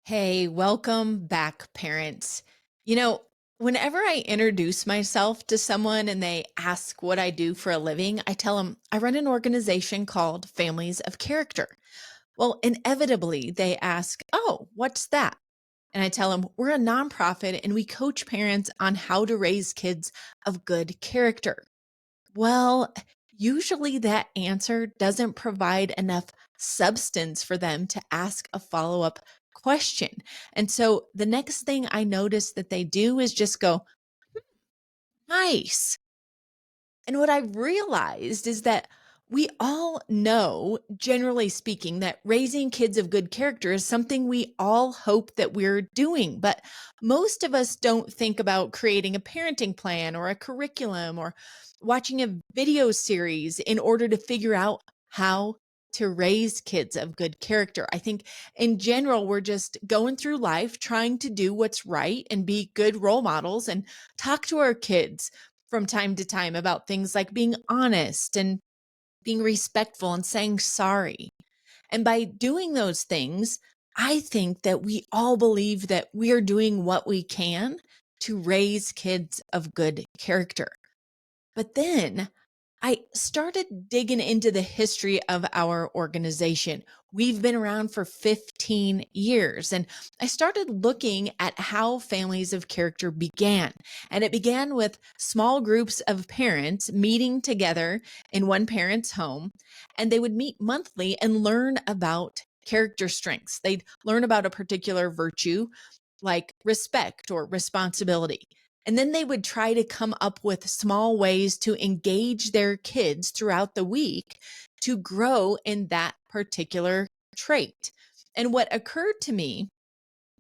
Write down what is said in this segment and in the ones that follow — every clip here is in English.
Hey, welcome back, parents. You know, Whenever I introduce myself to someone and they ask what I do for a living, I tell them I run an organization called Families of Character. Well, inevitably, they ask, "Oh, what's that?" And I tell them we're a nonprofit and we coach parents on how to raise kids of good character. Well, usually that answer doesn't provide enough substance for them to ask a follow up question. And so the next thing I notice that they do is just go, nice. And what I've realized is that we all know, generally speaking, that raising kids of good character is something we all hope that we're doing. But most of us don't think about creating a parenting plan or a curriculum or watching a video series in order to figure out how to raise kids of good character. I think in general, we're just going through life trying to do what's right and be good role models and talk to our kids from time to time about things like being honest and being respectful and saying sorry. And by doing those things, I think that we all believe that we are doing what we can to raise kids of good character. But then I started digging into the history of our organization. We've been around for 15 years, and I started looking at how families of character began. And it began with small groups of parents meeting together in one parent's home, and they would meet monthly and learn about character strengths. They'd learn about a particular virtue like respect or responsibility. And then they would try to come up with small ways to engage their kids throughout the week to grow in that particular trait. And what occurred to me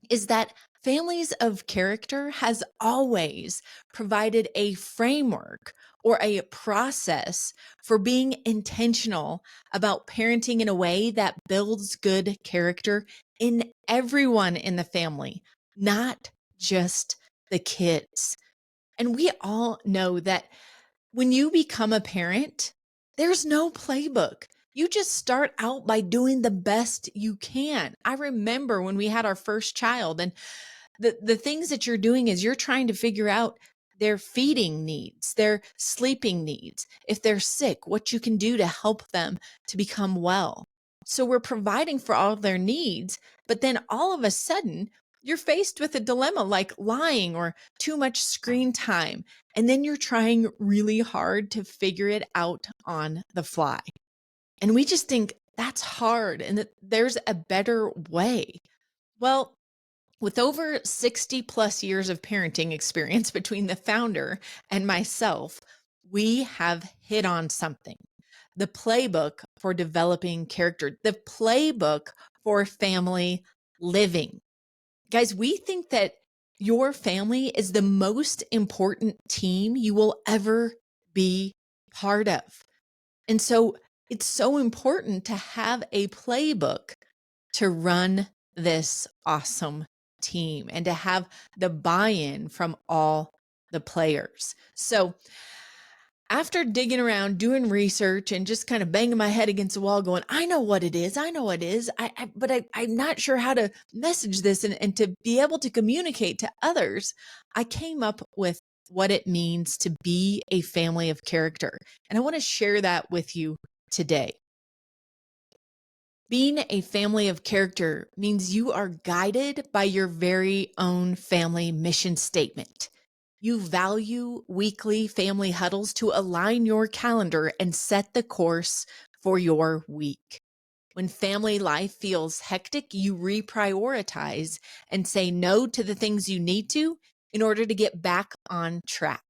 is that families of character has always provided a framework or a process for being intentional about parenting in a way that builds good character in everyone in the family, not just the kids. And we all know that when you become a parent, there's no playbook. You just start out by doing the best you can. I remember when we had our first child, and the things that you're doing is you're trying to figure out their feeding needs, their sleeping needs, if they're sick, what you can do to help them to become well. So we're providing for all of their needs, but then all of a sudden, you're faced with a dilemma like lying or too much screen time. And then you're trying really hard to figure it out on the fly. And we just think that's hard and that there's a better way. Well, with over 60 plus years of parenting experience between the founder and myself, we have hit on something: the playbook for developing character, the playbook for family living. Guys, we think that your family is the most important team you will ever be part of. And so it's so important to have a playbook to run this awesome team and to have the buy in from all the players. So, after digging around, doing research, and just kind of banging my head against the wall, going, I know what it is. I know what it is. I'm not sure how to message this and to be able to communicate to others. I came up with what it means to be a family of character. And I want to share that with you today. Being a family of character means you are guided by your very own family mission statement. You value weekly family huddles to align your calendar and set the course for your week. When family life feels hectic, you reprioritize and say no to the things you need to in order to get back on track.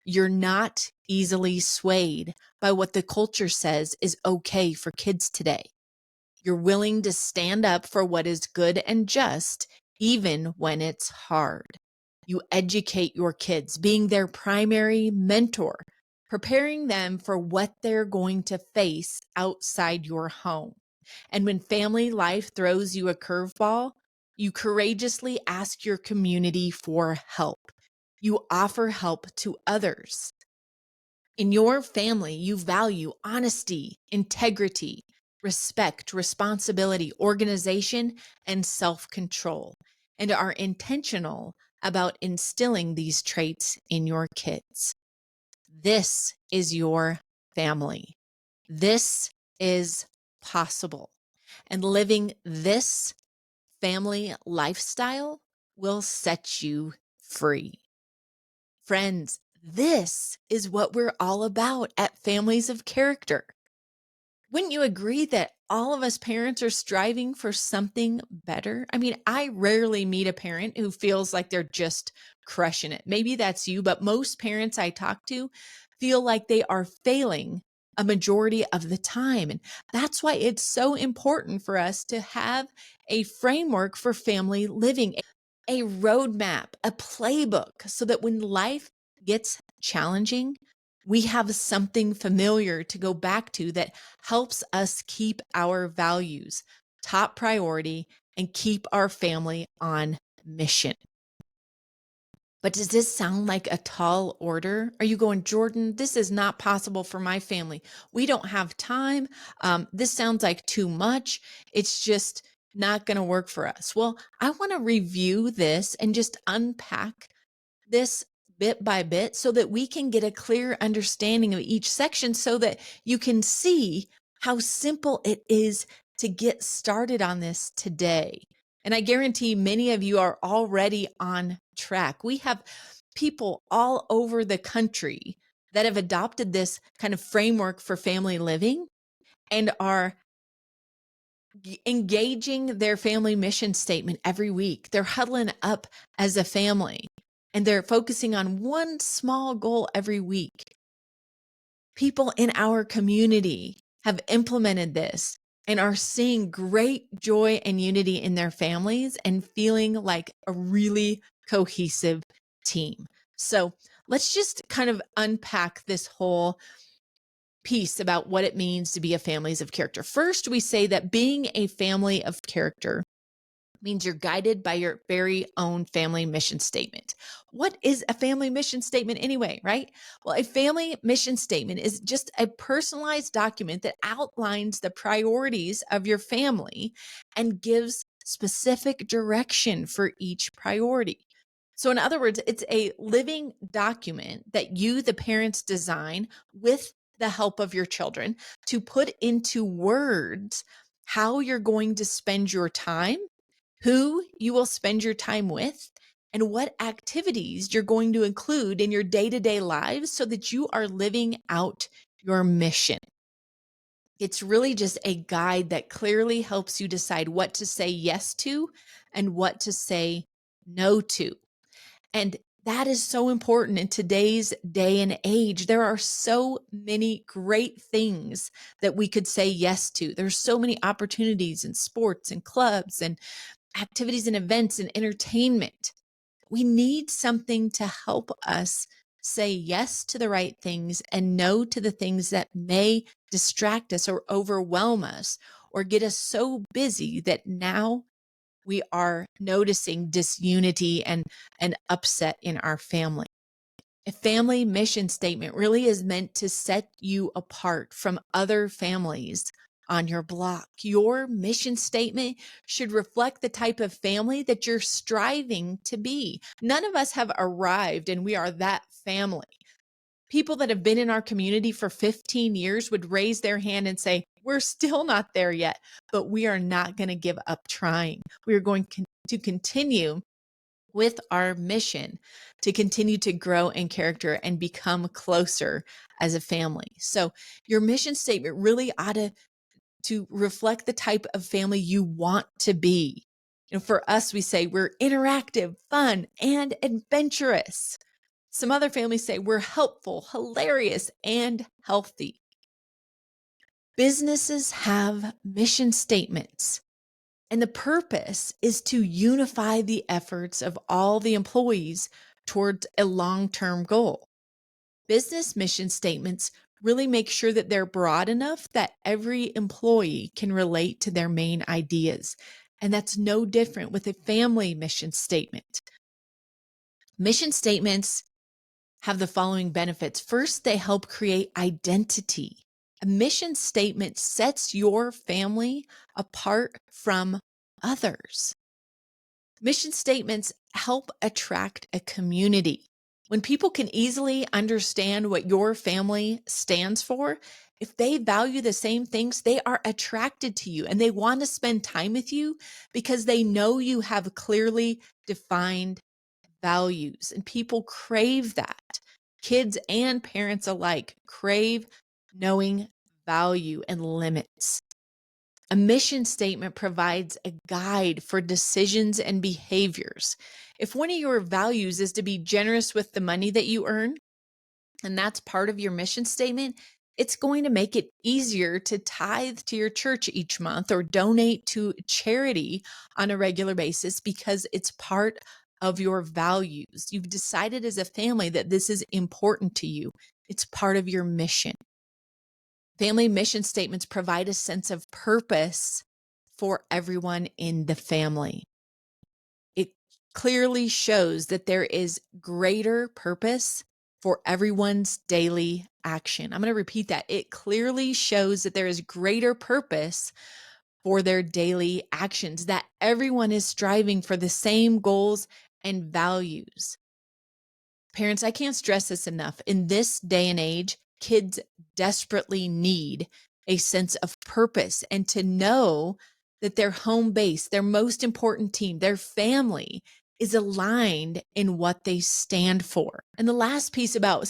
You're not easily swayed by what the culture says is okay for kids today. You're willing to stand up for what is good and just, even when it's hard. You educate your kids, being their primary mentor, preparing them for what they're going to face outside your home. And when family life throws you a curveball, you courageously ask your community for help. You offer help to others. In your family, you value honesty, integrity, respect, responsibility, organization, and self control, and are intentional about instilling these traits in your kids. This is your family. This is possible. And living this family lifestyle will set you free. Friends, this is what we're all about at Families of Character. Wouldn't you agree that all of us parents are striving for something better? I mean, I rarely meet a parent who feels like they're just crushing it. Maybe that's you, but most parents I talk to feel like they are failing a majority of the time. And that's why it's so important for us to have a framework for family living, a roadmap, a playbook, so that when life gets challenging, we have something familiar to go back to that helps us keep our values top priority and keep our family on mission. But does this sound like a tall order? Are you going, Jordan, this is not possible for my family. We don't have time. This sounds like too much. It's just not going to work for us. Well, I want to review this and just unpack this bit by bit so that we can get a clear understanding of each section so that you can see how simple it is to get started on this today. And I guarantee many of you are already on track. We have people all over the country that have adopted this kind of framework for family living and are engaging their family mission statement every week. They're huddling up as a family and they're focusing on one small goal every week. People in our community have implemented this and are seeing great joy and unity in their families and feeling like a really cohesive team. So let's just kind of unpack this whole piece about what it means to be a families of character. First, we say that being a family of character means you're guided by your very own family mission statement. What is a family mission statement anyway, right? Well, a family mission statement is just a personalized document that outlines the priorities of your family and gives specific direction for each priority. So, in other words, it's a living document that you, the parents, design with the help of your children to put into words how you're going to spend your time, who you will spend your time with, and what activities you're going to include in your day to day lives so that you are living out your mission. It's really just a guide that clearly helps you decide what to say yes to and what to say no to. And that is so important in today's day and age. There are so many great things that we could say yes to. There's so many opportunities in sports and clubs and activities and events and entertainment. We need something to help us say yes to the right things and no to the things that may distract us or overwhelm us or get us so busy that now we are noticing disunity and upset in our family. A family mission statement really is meant to set you apart from other families on your block. Your mission statement should reflect the type of family that you're striving to be. None of us have arrived and we are that family. People that have been in our community for 15 years would raise their hand and say, we're still not there yet, but we are not going to give up trying. We are going to continue with our mission to continue to grow in character and become closer as a family. So your mission statement really ought to reflect the type of family you want to be. For us, we say we're interactive, fun, and adventurous. Some other families say we're helpful, hilarious, and healthy. Businesses have mission statements, and the purpose is to unify the efforts of all the employees towards a long-term goal. Business mission statements really make sure that they're broad enough that every employee can relate to their main ideas. And that's no different with a family mission statement. Mission statements have the following benefits. First, they help create identity. A mission statement sets your family apart from others. Mission statements help attract a community. When people can easily understand what your family stands for, if they value the same things, they are attracted to you and they want to spend time with you because they know you have clearly defined values. And people crave that. Kids and parents alike crave knowing value and limits. A mission statement provides a guide for decisions and behaviors. If one of your values is to be generous with the money that you earn, and that's part of your mission statement, it's going to make it easier to tithe to your church each month or donate to charity on a regular basis because it's part of your values. You've decided as a family that this is important to you. It's part of your mission. Family mission statements provide a sense of purpose for everyone in the family. It clearly shows that there is greater purpose for everyone's daily action. I'm going to repeat that. It clearly shows that there is greater purpose for their daily actions, that everyone is striving for the same goals and values. Parents, I can't stress this enough. In this day and age, kids desperately need a sense of purpose and to know that their home base, their most important team, their family is aligned in what they stand for. And the last piece about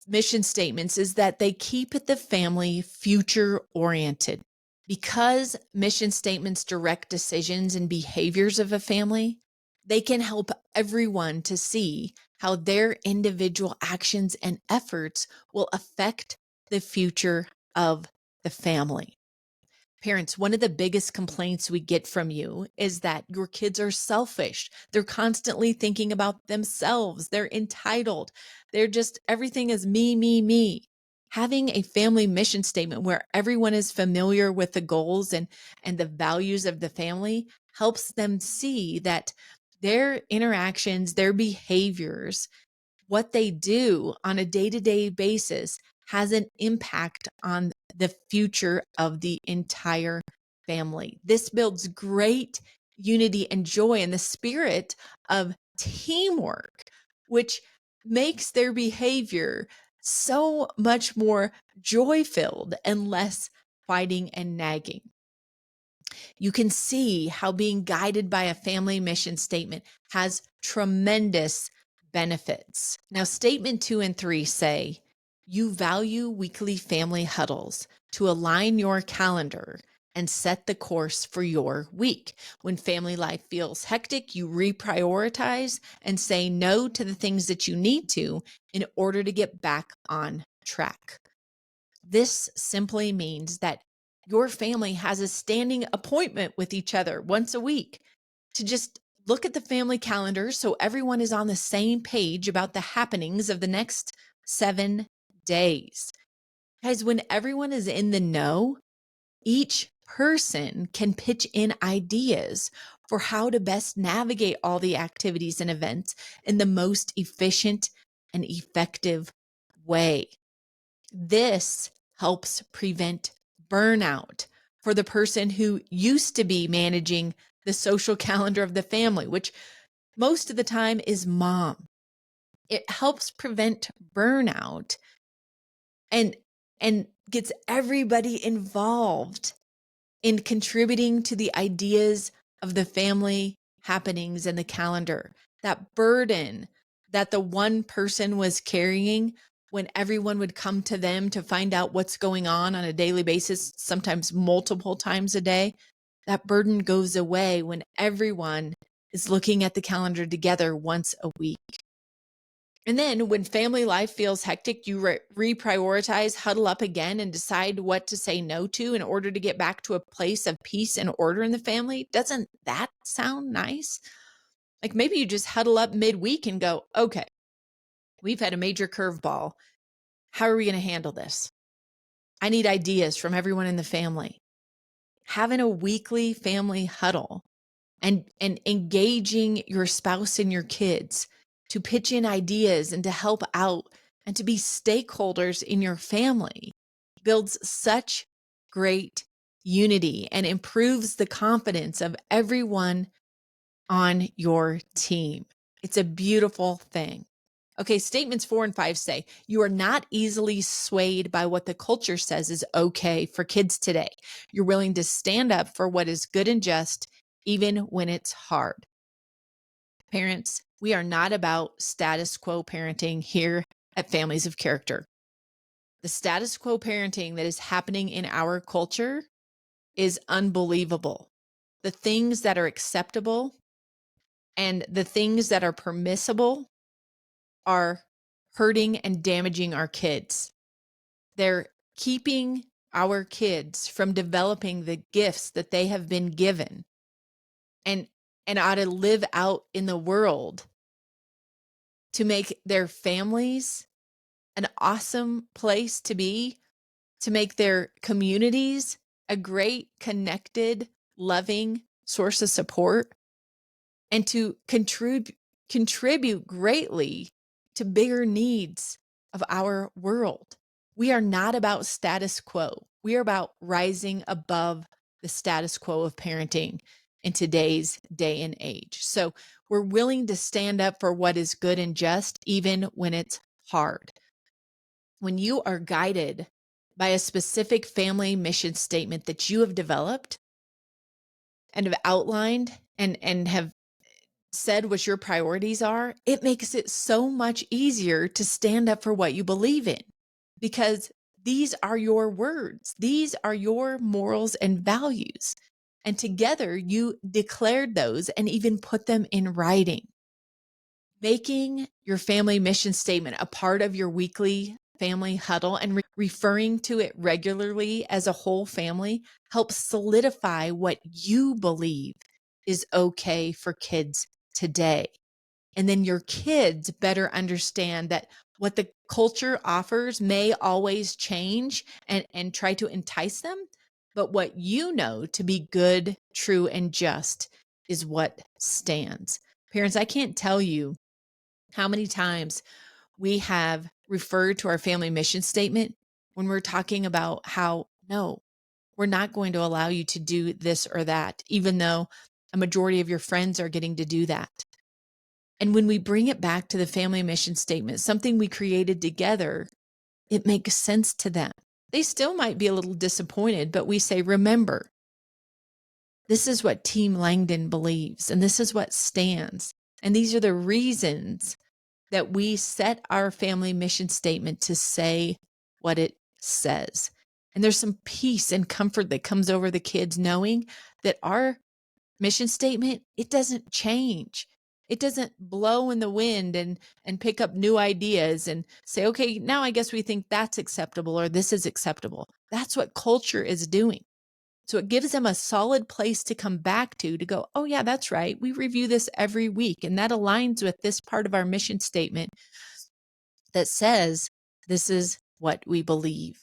mission statements is that they keep the family future oriented. Because mission statements direct decisions and behaviors of a family, they can help everyone to see how their individual actions and efforts will affect the future of the family. Parents, one of the biggest complaints we get from you is that your kids are selfish. They're constantly thinking about themselves. They're entitled. They're just, everything is me, me, me. Having a family mission statement where everyone is familiar with the goals and the values of the family helps them see that their interactions, their behaviors, what they do on a day-to-day basis has an impact on the future of the entire family. This builds great unity and joy in the spirit of teamwork, which makes their behavior so much more joy-filled and less fighting and nagging. You can see how being guided by a family mission statement has tremendous benefits. Now, statement 2 and 3 say, you value weekly family huddles to align your calendar and set the course for your week. When family life feels hectic, you reprioritize and say no to the things that you need to in order to get back on track. This simply means that your family has a standing appointment with each other once a week to just look at the family calendar so everyone is on the same page about the happenings of the next 7 days. Guys, when everyone is in the know, each person can pitch in ideas for how to best navigate all the activities and events in the most efficient and effective way. This helps prevent burnout for the person who used to be managing the social calendar of the family, which most of the time is mom. It helps prevent burnout and gets everybody involved in contributing to the ideas of the family happenings and the calendar. That burden that the one person was carrying when everyone would come to them to find out what's going on a daily basis, sometimes multiple times a day, that burden goes away when everyone is looking at the calendar together once a week. And then when family life feels hectic, you reprioritize, huddle up again, and decide what to say no to in order to get back to a place of peace and order in the family. Doesn't that sound nice? Like maybe you just huddle up midweek and go, okay, we've had a major curveball. How are we going to handle this? I need ideas from everyone in the family. Having a weekly family huddle and engaging your spouse and your kids to pitch in ideas and to help out and to be stakeholders in your family builds such great unity and improves the confidence of everyone on your team. It's a beautiful thing. Okay, statements 4 and 5 say, you are not easily swayed by what the culture says is okay for kids today. You're willing to stand up for what is good and just, even when it's hard. Parents, we are not about status quo parenting here at Families of Character. The status quo parenting that is happening in our culture is unbelievable. The things that are acceptable and the things that are permissible are hurting and damaging our kids. They're keeping our kids from developing the gifts that they have been given and ought to live out in the world to make their families an awesome place to be, to make their communities a great, connected, loving source of support, and to contribute greatly to bigger needs of our world. We are not about status quo. We are about rising above the status quo of parenting in today's day and age. So we're willing to stand up for what is good and just, even when it's hard. When you are guided by a specific family mission statement that you have developed and have outlined and have said what your priorities are, it makes it so much easier to stand up for what you believe in, because these are your words. These are your morals and values. And together you declared those and even put them in writing. Making your family mission statement a part of your weekly family huddle and referring to it regularly as a whole family helps solidify what you believe is okay for kids today. And then your kids better understand that what the culture offers may always change and try to entice them, but what you know to be good, true, and just is what stands. Parents, I can't tell you how many times we have referred to our family mission statement when we're talking about how, no, we're not going to allow you to do this or that, even though a majority of your friends are getting to do that. And when we bring it back to the family mission statement, something we created together, it makes sense to them. They still might be a little disappointed, but we say, remember, this is what Team Langdon believes, and this is what stands. And these are the reasons that we set our family mission statement to say what it says. And there's some peace and comfort that comes over the kids knowing that our mission statement, it doesn't change. It doesn't blow in the wind and pick up new ideas and say, okay, now I guess we think that's acceptable or this is acceptable. That's what culture is doing. So it gives them a solid place to come back to go, oh yeah, that's right. We review this every week. And that aligns with this part of our mission statement that says this is what we believe.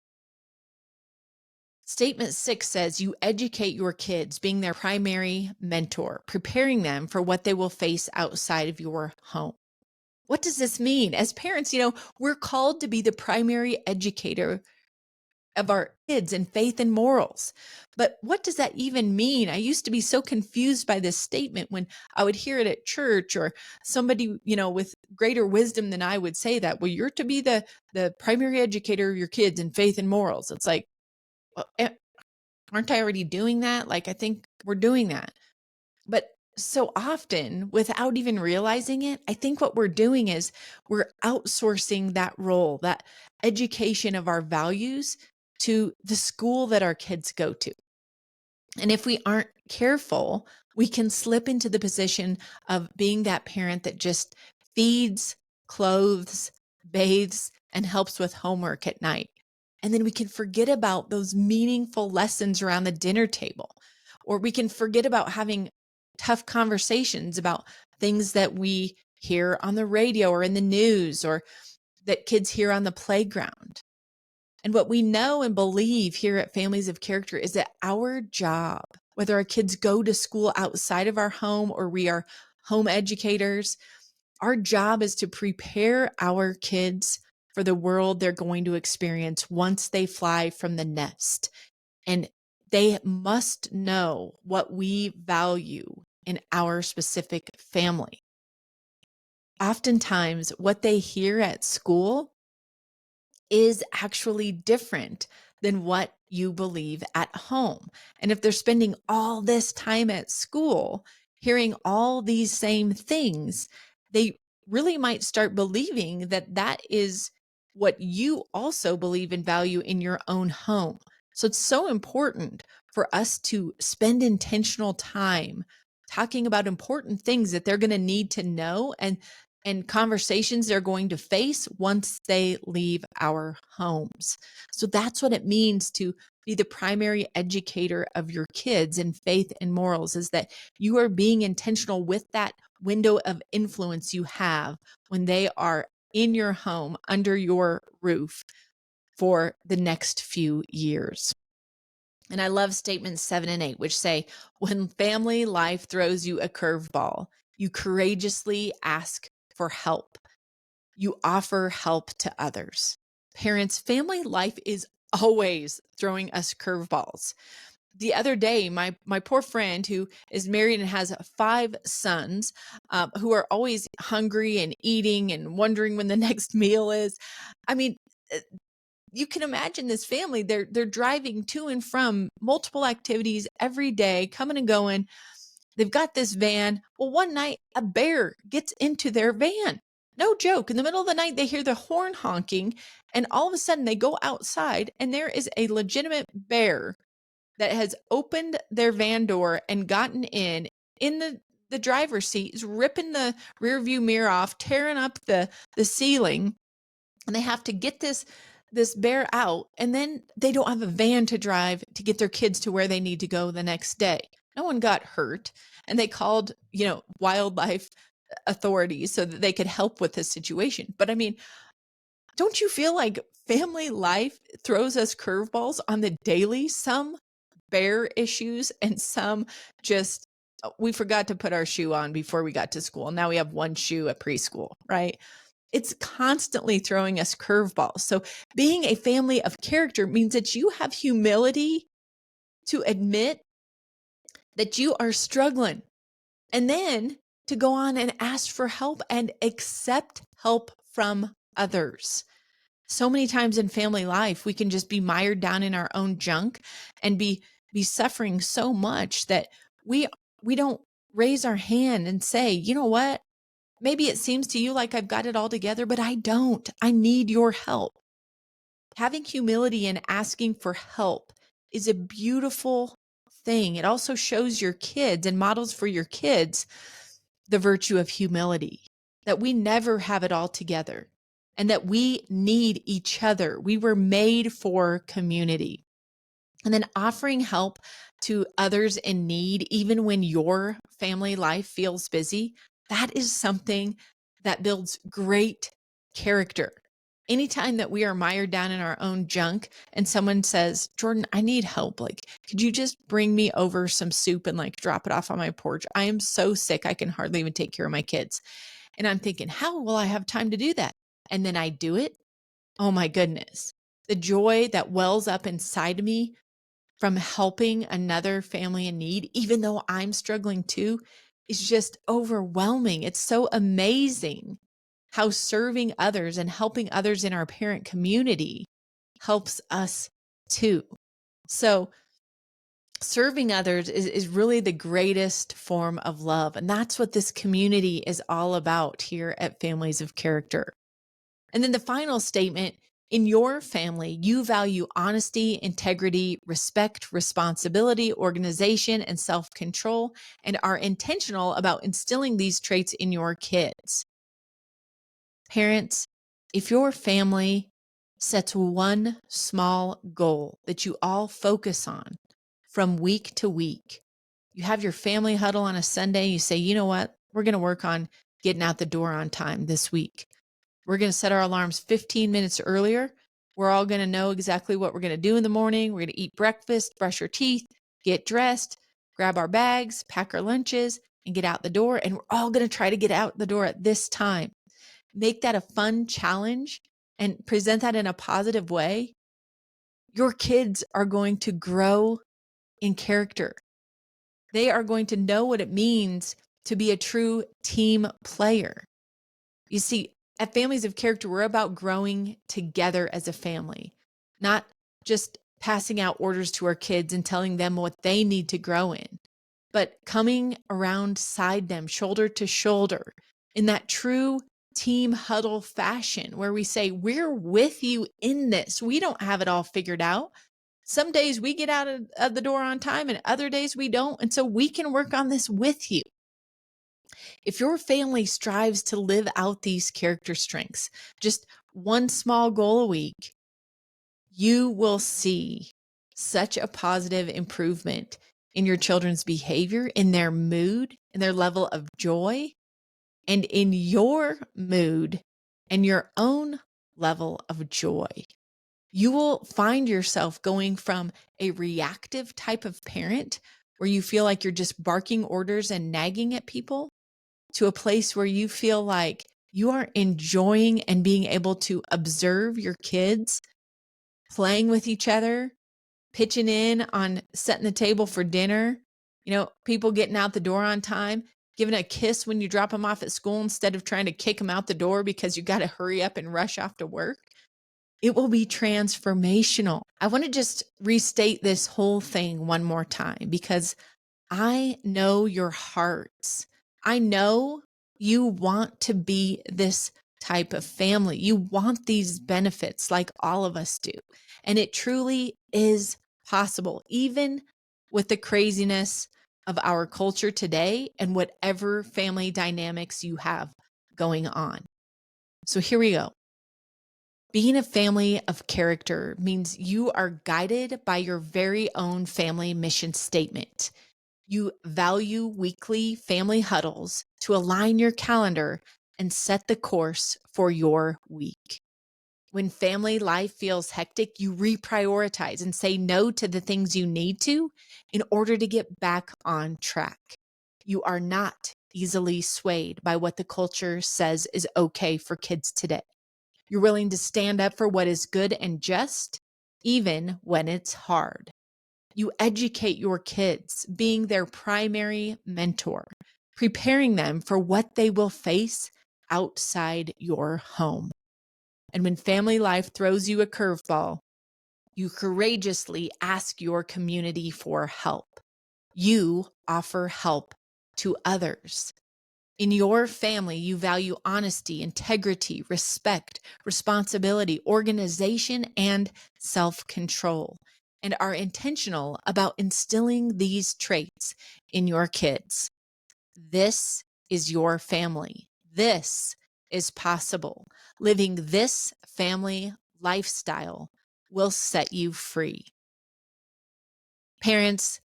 Statement 6 says you educate your kids, being their primary mentor, preparing them for what they will face outside of your home. What does this mean? As parents, we're called to be the primary educator of our kids in faith and morals. But what does that even mean? I used to be so confused by this statement when I would hear it at church or somebody, with greater wisdom than I would say that, well, you're to be the primary educator of your kids in faith and morals. It's like, well, aren't I already doing that? Like, I think we're doing that. But so often, without even realizing it, I think what we're doing is we're outsourcing that role, that education of our values to the school that our kids go to. And if we aren't careful, we can slip into the position of being that parent that just feeds, clothes, bathes, and helps with homework at night. And then we can forget about those meaningful lessons around the dinner table, or we can forget about having tough conversations about things that we hear on the radio or in the news or that kids hear on the playground. And what we know and believe here at Families of Character is that our job, whether our kids go to school outside of our home or we are home educators, our job is to prepare our kids for the world they're going to experience once they fly from the nest. And they must know what we value in our specific family. Oftentimes, what they hear at school is actually different than what you believe at home. And if they're spending all this time at school hearing all these same things, they really might start believing that that is what you also believe and value in your own home. So it's so important for us to spend intentional time talking about important things that they're going to need to know, and conversations they're going to face once they leave our homes. So that's what it means to be the primary educator of your kids in faith and morals, is that you are being intentional with that window of influence you have when they are in your home, under your roof for the next few years. And I love statements 7 and 8, which say, when family life throws you a curveball, you courageously ask for help. You offer help to others. Parents, family life is always throwing us curveballs. The other day, my poor friend who is married and has 5 sons, who are always hungry and eating and wondering when the next meal is. I mean, you can imagine this family. They're driving to and from multiple activities every day, coming and going. They've got this van. Well, one night a bear gets into their van. No joke. In the middle of the night, they hear the horn honking, and all of a sudden they go outside, and there is a legitimate bear that has opened their van door and gotten in the driver's seat, is ripping the rear view mirror off, tearing up the ceiling, and they have to get this bear out, and then they don't have a van to drive to get their kids to where they need to go the next day. No one got hurt, and they called, wildlife authorities so that they could help with this situation. But I mean, don't you feel like family life throws us curveballs on the daily? Some bear issues, and some just, we forgot to put our shoe on before we got to school. Now we have one shoe at preschool, right? It's constantly throwing us curveballs. So being a family of character means that you have humility to admit that you are struggling, and then to go on and ask for help and accept help from others. So many times in family life, we can just be mired down in our own junk and be suffering so much that we don't raise our hand and say, you know what? Maybe it seems to you like I've got it all together, but I don't. I need your help. Having humility and asking for help is a beautiful thing. It also shows your kids and models for your kids the virtue of humility, that we never have it all together and that we need each other. We were made for community. And then offering help to others in need, even when your family life feels busy, that is something that builds great character. Anytime that we are mired down in our own junk and someone says, Jordan, I need help. Like, could you just bring me over some soup and drop it off on my porch? I am so sick. I can hardly even take care of my kids. And I'm thinking, how will I have time to do that? And then I do it. Oh my goodness. The joy that wells up inside of me from helping another family in need, even though I'm struggling too, is just overwhelming. It's so amazing how serving others and helping others in our parent community helps us too. So serving others is really the greatest form of love. And that's what this community is all about here at Families of Character. And then the final statement: in your family, you value honesty, integrity, respect, responsibility, organization, and self-control, and are intentional about instilling these traits in your kids. Parents, if your family sets one small goal that you all focus on from week to week, you have your family huddle on a Sunday, you say, you know what, we're going to work on getting out the door on time this week. We're going to set our alarms 15 minutes earlier. We're all going to know exactly what we're going to do in the morning. We're going to eat breakfast, brush our teeth, get dressed, grab our bags, pack our lunches, and get out the door. And we're all going to try to get out the door at this time. Make that a fun challenge and present that in a positive way, your kids are going to grow in character. They are going to know what it means to be a true team player. You see, at Families of Character, we're about growing together as a family, not just passing out orders to our kids and telling them what they need to grow in, but coming around side them, shoulder to shoulder, in that true team huddle fashion where we say, we're with you in this. We don't have it all figured out. Some days we get out of the door on time and other days we don't. And so we can work on this with you. If your family strives to live out these character strengths, just one small goal a week, you will see such a positive improvement in your children's behavior, in their mood, in their level of joy, and in your mood and your own level of joy. You will find yourself going from a reactive type of parent where you feel like you're just barking orders and nagging at people to a place where you feel like you are enjoying and being able to observe your kids playing with each other, pitching in on setting the table for dinner, people getting out the door on time, giving a kiss when you drop them off at school instead of trying to kick them out the door because you got to hurry up and rush off to work. It will be transformational. I want to just restate this whole thing one more time because I know your hearts. I know you want to be this type of family. You want these benefits like all of us do. And it truly is possible, even with the craziness of our culture today and whatever family dynamics you have going on. So here we go. Being a family of character means you are guided by your very own family mission statement. You value weekly family huddles to align your calendar and set the course for your week. When family life feels hectic, you reprioritize and say no to the things you need to in order to get back on track. You are not easily swayed by what the culture says is okay for kids today. You're willing to stand up for what is good and just, even when it's hard. You educate your kids, being their primary mentor, preparing them for what they will face outside your home. And when family life throws you a curveball, you courageously ask your community for help. You offer help to others. In your family, you value honesty, integrity, respect, responsibility, organization, and self-control, and are intentional about instilling these traits in your kids. This is your family. This is possible. Living this family lifestyle will set you free. Parents,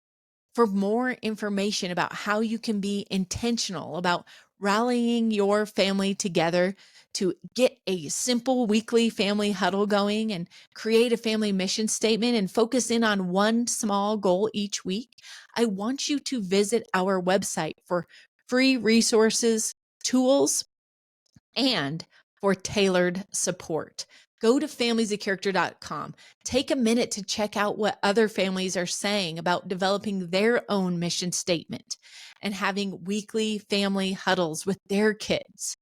for more information about how you can be intentional about rallying your family together to get a simple weekly family huddle going and create a family mission statement and focus in on one small goal each week, I want you to visit our website for free resources, tools, and for tailored support. Go to familiesofcharacter.com. Take a minute to check out what other families are saying about developing their own mission statement and having weekly family huddles with their kids.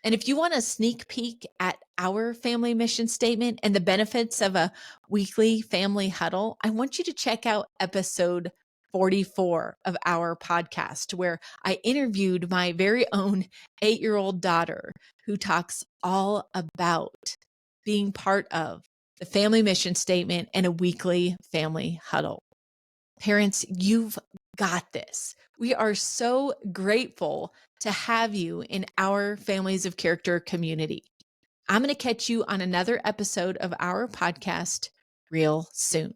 And if you want a sneak peek at our family mission statement and the benefits of a weekly family huddle, I want you to check out episode 44 of our podcast, where I interviewed my very own 8-year-old daughter who talks all about being part of the family mission statement and a weekly family huddle. Parents, you've got this. We are so grateful to have you in our Families of Character community. I'm going to catch you on another episode of our podcast real soon.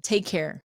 Take care.